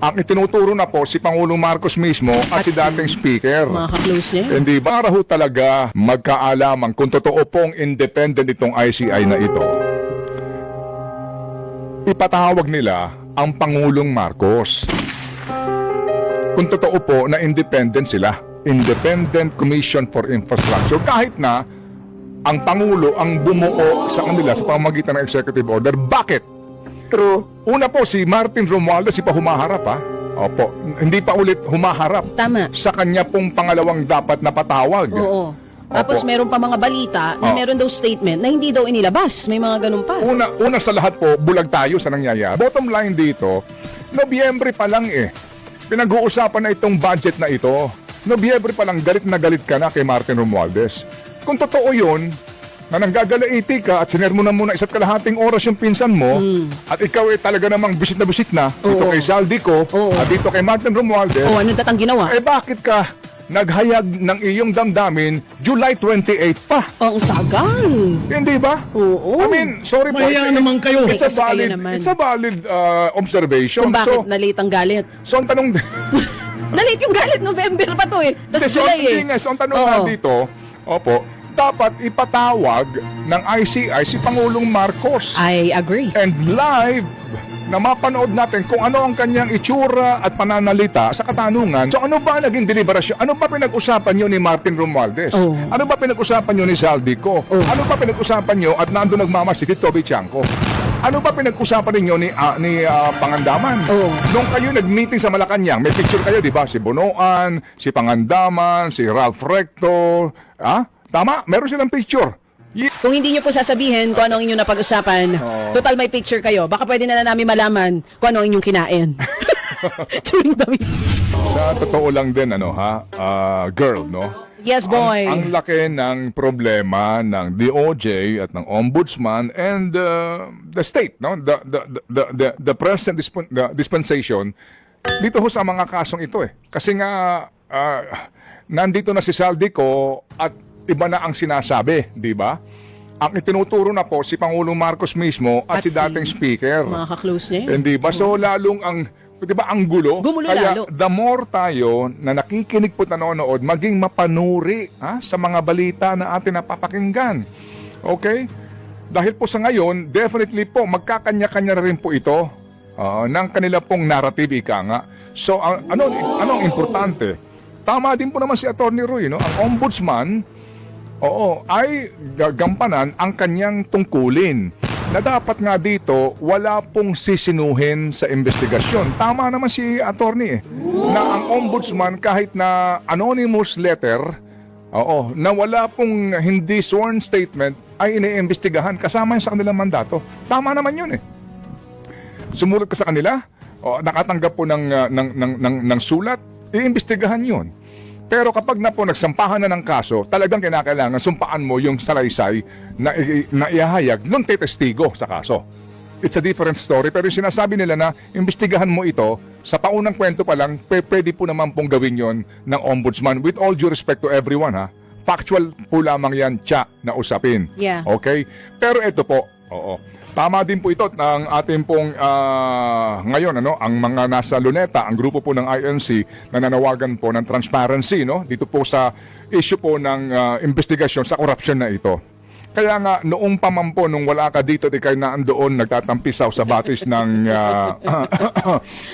Ang itinuturo na po si Pangulong Marcos mismo at si dating speaker. Mga ka-close niya. Hindi ba para ho talaga magkaalaman kung totoo pong independent itong ICI na ito? Ipatawag nila ang Pangulong Marcos. Kung totoo po na independent sila. Independent Commission for Infrastructure. Kahit na ang Pangulo ang bumuo sa kanila sa pamamagitan ng executive order. Bakit? True. Una po si Martin Romualdez, si pa humaharap ha. Opo, hindi pa ulit humaharap. Tama. Sa kanya pong pangalawang dapat na patawag. Oo. Tapos Opo. meron pa mga balita na Oh. meron daw statement na hindi daw inilabas. May mga ganun pa. Una sa lahat po, bulag tayo sa nangyayari. Bottom line dito, Nobyembre pa lang pinag-uusapan na itong budget na ito. Nobyembre pa lang, galit na galit ka na kay Martin Romualdez. Kung totoo yun, na nanggagalaiti ka at sinermonan mo na 1.5 oras yung pinsan mo at ikaw talaga namang bisit na dito kay Zaldico at dito kay Martin Romualdez, Ano datang ginawa? bakit ka naghayag ng iyong damdamin July 28 pa? Ang tagal. Hindi ba? Oo. I mean, sorry po. Mahiya naman kayo. It's a Kasi kayo valid, naman. it's a valid observation. Kung bakit na-late ang galit. So ang tanong Na-late yung galit, November pa to eh. Tapos so, July eh. so ang tanong Oo. na dito, dapat ipatawag ng ICI si Pangulong Marcos. I agree. And live na mapanood natin kung ano ang kanyang itsura at pananalita sa katanungan. So ano ba naging deliberasyon? Ano ba pinag-usapan nyo ni Martin Romualdez? Oh. Ano ba pinag-usapan nyo ni Zaldico? Ano ba pinag-usapan nyo at nandun nagmamasid si Toby Chanco? Ano ba pinag-usapan ninyo ni Pangandaman? Oh. Nung kayo nag-meeting sa Malacanang, may picture kayo, di ba? Si Bonoan, si Pangandaman, si Ralph Recto. Tama? Meron silang picture. Kung hindi nyo po sasabihin kung ano ang inyong napag-usapan, total may picture kayo, baka pwede na namin malaman kung ano ang inyong kinain. During the meeting. Sa totoo lang din, girl, no? Yes, boy. Ang laki ng problema ng DOJ at ng Ombudsman and the state, no? The present dispensation dito ho sa mga kasong ito eh. Kasi nga nandito na si Zaldico at iba na ang sinasabi, di ba? Ang itinuturo na po si Pangulong Marcos mismo at si dating speaker. Mga ka-close niya. Hindi ba? So lalong ang, di ba, ang gulo? Gumulo Kaya lalo. the more tayo na nakikinig po nanonood, maging mapanuri sa mga balita na atin napapakinggan. Okay? Dahil po sa ngayon, definitely po, magkakanya-kanya na rin po ito ng kanila pong narrative, ika nga. So, anong importante? Tama din po naman si Atty. Roy, no? Ang ombudsman, ay gagampanan ang kanyang tungkulin na dapat nga dito wala pong sisinuhin sa investigasyon. Tama naman si attorney na ang ombudsman kahit na anonymous letter, na wala pong hindi sworn statement ay iniimbestigahan kasama yun sa kanilang mandato. Tama naman yun eh. Sumunod ka sa kanila, nakatanggap po ng sulat, iimbestigahan yun. Pero kapag na po nagsampahan na ng kaso, talagang kinakailangan sumpaan mo yung salaysay na iahayag nung tetestigo sa kaso. It's a different story. Pero yung sinasabi nila na imbestigahan mo ito, sa paunang kwento pa lang, pwede po naman pong gawin yon ng ombudsman. With all due respect to everyone, factual po lamang yan, na usapin. Yeah. Okay? Pero ito po, tama din po ito ng ating pong ngayon, ang mga nasa Luneta, ang grupo po ng INC na nanawagan po ng transparency, no? Dito po sa issue po ng investigasyon sa corruption na ito. Kaya nga, noong pamampo, nung wala ka dito, di kayo naandoon, nagtatampisaw sa batis ng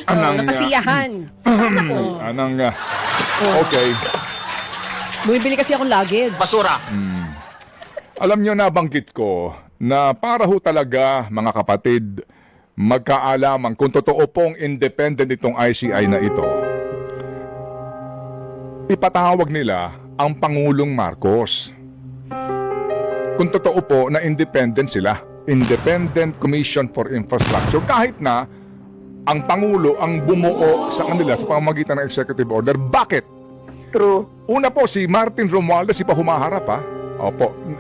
Nakasiyahan. okay. Bumibili kasi akong luggage. Basura. Alam nyo, nabanggit ko na para ho talaga, mga kapatid, magkaalaman kung totoo pong independent itong ICI na ito. Ipatawag nila ang Pangulong Marcos. Kung totoo po na independent sila. Independent Commission for Infrastructure. Kahit na ang Pangulo ang bumuo sa kanila sa pamamagitan ng executive order. Bakit? True. Una po si Martin Romualdez, si pa humaharap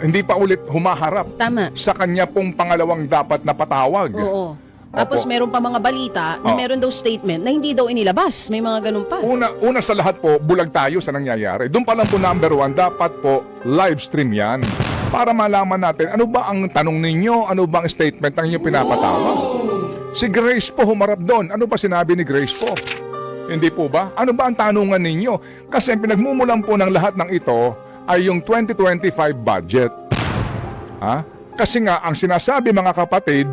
hindi pa ulit humaharap. Tama. Sa kanya pong pangalawang dapat na patawag. Oo. Tapos meron pa mga balita na meron daw statement na hindi daw inilabas. May mga ganun pa. Una sa lahat po, bulag tayo sa nangyayari. Doon pa lang po number one, dapat po live stream yan. Para malaman natin, ano ba ang tanong ninyo? Ano ba ang statement ng inyong pinapatawag? Si Grace po humarap doon. Ano ba sinabi ni Grace po? Hindi po ba? Ano ba ang tanungan ninyo? Kasi ang pinagmumulan po ng lahat ng ito ay yung 2025 budget. Ha? Kasi nga, ang sinasabi mga kapatid,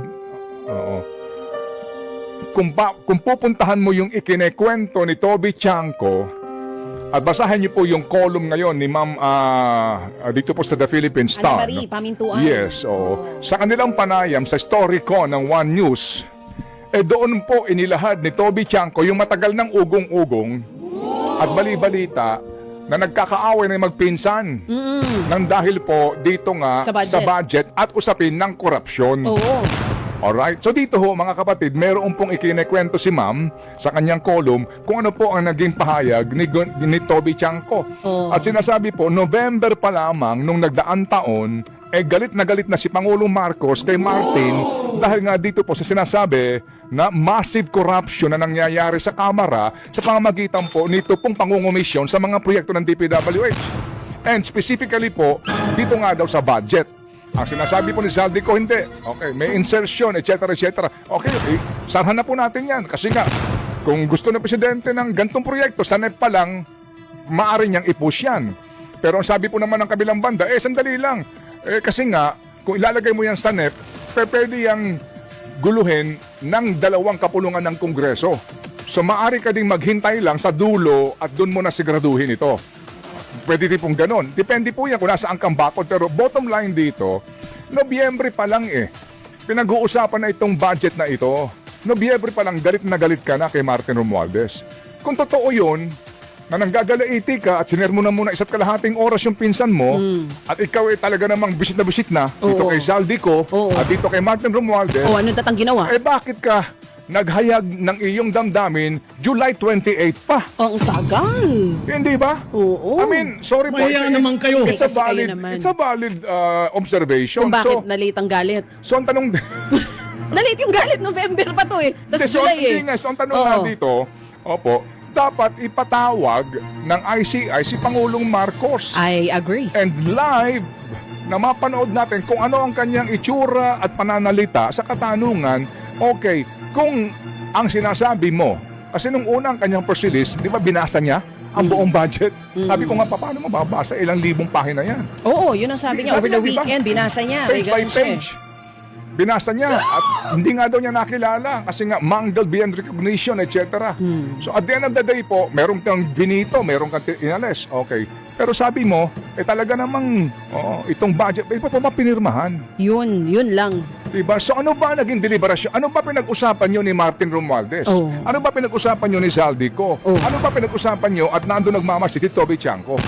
kung pupuntahan mo yung ikinekwento ni Toby Chanko, at basahin niyo po yung column ngayon ni Ma'am dito po sa The Philippine Star. Ana Marie, pamintuan. Yes, oo. Sa kanilang panayam sa story ko ng One News, doon po inilahad ni Toby Chanko yung matagal ng ugong-ugong at bali-balita na nagkakaaway na magpinsan nang dahil po dito nga Sa budget. at usapin ng korupsyon. Oo. Alright? So dito ho, mga kapatid, meron pong ikinekwento si Ma'am sa kanyang column kung ano po ang naging pahayag ni Toby Chanko. Oh. At sinasabi po, November pa lamang nung nagdaang taon, galit na si Pangulong Marcos kay Martin dahil nga dito po sa sinasabi na massive corruption na nangyayari sa Kamara sa pamamagitan po nito pong pangungumisyon sa mga proyekto ng DPWH. And specifically po, dito nga daw sa budget. Ang sinasabi po ni Zaldico, hindi. Okay, may insertion, etc. etc. Okay, sarhan na po natin yan. Kasi nga, kung gusto ng presidente ng gantong proyekto, sa NEP pa lang, maaari niyang i-push yan. Pero ang sabi po naman ng kabilang banda, sandali lang. Kasi nga, kung ilalagay mo yan sa NEP, pwede yang guluhin ng dalawang kapulungan ng Kongreso. So maaari ka ding maghintay lang sa dulo at doon mo na siguraduhin ito. Pwede din pong ganon. Depende po yan kung nasaan kang bakod. Pero bottom line dito, Nobyembre pa lang pinag-uusapan na itong budget na ito. Nobyembre pa lang, galit na galit ka na kay Martin Romualdez. Kung totoo yun, na nanggagalaiti ka at sinermo na muna isa't kalahating oras yung pinsan mo at ikaw talaga namang bisit na dito kay Zaldico at dito kay Martin Romualdez. Ano datang ginawa? Bakit ka naghayag ng iyong damdamin July 28 pa? Ang tagal. Hindi ba? Oo. I mean, sorry po. Mahiya naman kayo. It's a Kasi kayo valid, naman. it's a valid observation. Kung bakit So, na-late ang galit. so ang tanong... Na-late yung galit, November pa to Tapos July Hindi nga, so ang tanong nga dito, dapat ipatawag ng ICI si Pangulong Marcos. I agree. And live na mapanood natin kung ano ang kanyang itsura at pananalita sa katanungan, okay, kung ang sinasabi mo, kasi nung unang kanyang press release, di ba binasa niya ang buong budget? Sabi ko nga, paano mababasa? Ilang libong pahina yan. Oo, yun ang sabi niya. Over the Sabi niya, weekend, binasa niya. May Page by ganun siya page. Binasa niya at hindi nga daw niya nakilala kasi nga mangled beyond recognition, etc. So at the end of the day po, merong kang binito, merong kang inales. Okay. Pero sabi mo, talaga namang itong budget, pa pa pinirmahan. Yun lang. Diba? So ano ba naging deliberasyon? Ano ba pinag-usapan nyo ni Martin Romualdez? Oh. Ano ba pinag-usapan nyo ni Zaldico? Oh. Ano ba pinag-usapan nyo at nando nagmamasid si Toby Chanko?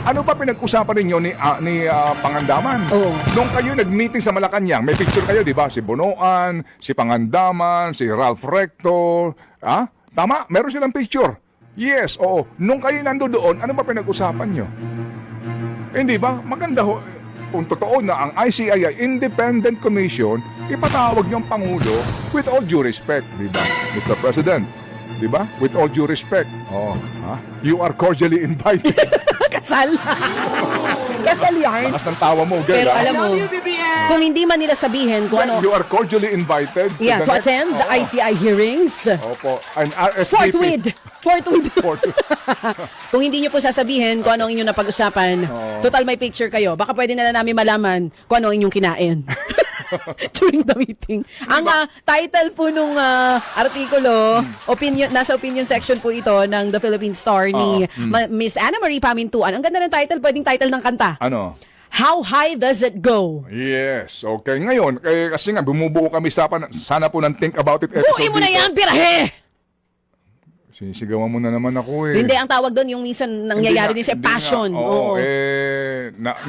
Ano ba pinag-usapan ninyo ni Pangandaman? Oh. Nung kayo nag-meeting sa Malacanang, may picture kayo, di ba? Si Bonoan, si Pangandaman, si Ralph Recto. Tama? Meron silang picture. Yes, oo. Nung kayo nando doon, ano ba pinag-usapan nyo? Hindi ba? Maganda ho. Kung totoo na ang ICI ay Independent Commission, ipatawag yung Pangulo with all due respect, di ba? Mr. President, di ba? With all due respect. You are cordially invited. Kasal. Kasal yan. Lakas ng tawa mo, girl. Pero alam mo, kung hindi man nila sabihin kung ano, You are cordially invited to attend the ICI hearings. Opo. And RSVP. Forthwith. Kung hindi nyo po sasabihin kung ano ang inyong napag-usapan, total may picture kayo, baka pwede na namin malaman kung ano ang inyong kinain. During the meeting. Ang title po nung artikulo, nasa opinion section po ito ng The Philippine Star ni Miss Ana Marie Pamintuan. Ang ganda ng title, pwedeng title ng kanta. Ano? How high does it go? Yes. Okay. Ngayon, kasi nga, bumubuo kami sana po ng Think About It episode. Buuin mo na dito. yan, birahe! Sinisigawan mo na naman ako Hindi, ang tawag doon yung minsan nangyayari din sa passion. Oo.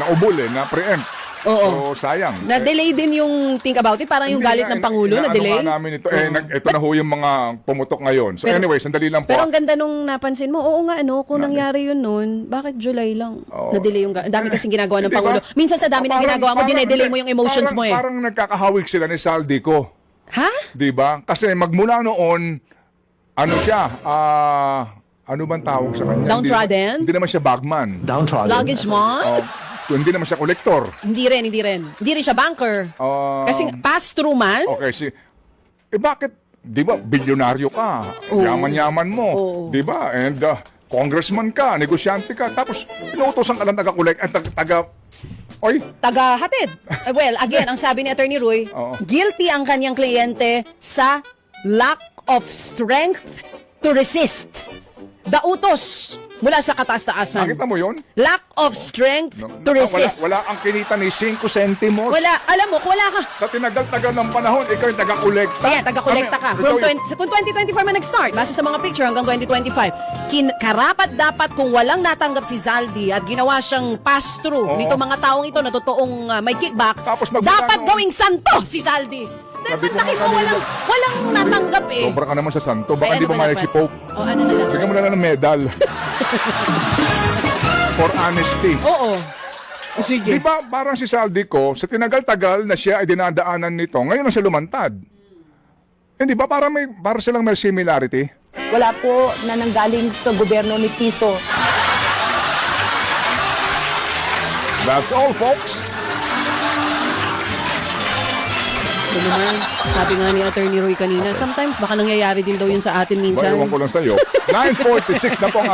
Naubol na-preempt. Oo. So, sayang. Na-delay din yung Think About It, parang yung galit ng Pangulo, na-delay. Ano nga namin ito. Ito na ho yung mga pumutok ngayon. So anyway, sandali lang po. Pero ang ganda nung napansin mo, oo nga kung nangyari yun nun, bakit July lang? Na-delay yung, ang dami kasing ginagawa ng Hindi ba? Pangulo. Minsan sa dami ng ginagawa mo, dinedelay mo yung emotions mo Parang nagkakahawig sila ni Zaldico. Ha? Di ba? Kasi magmula noon, ano siya, ano bang tawag sa kanya? Downtrodden? Hindi naman siya bagman. Downtrodden. Luggage mo? Hindi naman siya collector. Hindi rin. Hindi rin siya banker. Ah, Kasi pass-through man? Okay, bakit di ba, bilyonaryo ka, yaman-yaman mo, Oo. di ba? And congressman ka, negosyante ka, tapos inuutosan ka lang taga-collect at oy, Taga-hatid. Well, again, ang sabi ni Attorney Roy, Oo. guilty ang kanyang kliyente sa lack of strength to resist. Dautos mula sa kataas-taasan. nakita mo yun? Lack of strength to resist. Wala ang kinita ni 5 centimos. Wala. Alam mo, kung wala ka. Sa tinagal-tagal ng panahon, ikaw yung taga-kolekta. Kaya, taga-kolekta ka. Ikaw Kung 2024 man nag-start, base sa mga picture hanggang 2025, karapat dapat kung walang natanggap si Zaldi at ginawa siyang pass-through Oo. nito mga taong ito na totoong may kickback, Tapos magmula dapat noon. gawing santo si Zaldi. Dahil Sabi ko laki nga mo, kanina, walang natanggap eh. Sobra ka naman sa santo. Baka Ay, hindi ano ba pumayag dapat? si Pope. O, ano na lang. Bigyan mo na lang ng medal. For honesty. Oo. Di ba parang si Saldi ko, sa tinagal-tagal na siya ay dinadaanan nito, ngayon na siya lumantad. Hindi ba para silang may similarity? Wala po na nanggaling sa gobyerno ni Tiso. That's all, folks. Ito naman, sabi nga ni Attorney Roy kanina, sometimes baka nangyayari din daw yun sa atin minsan. Ewan ko lang sa'yo. 9:46 na po ang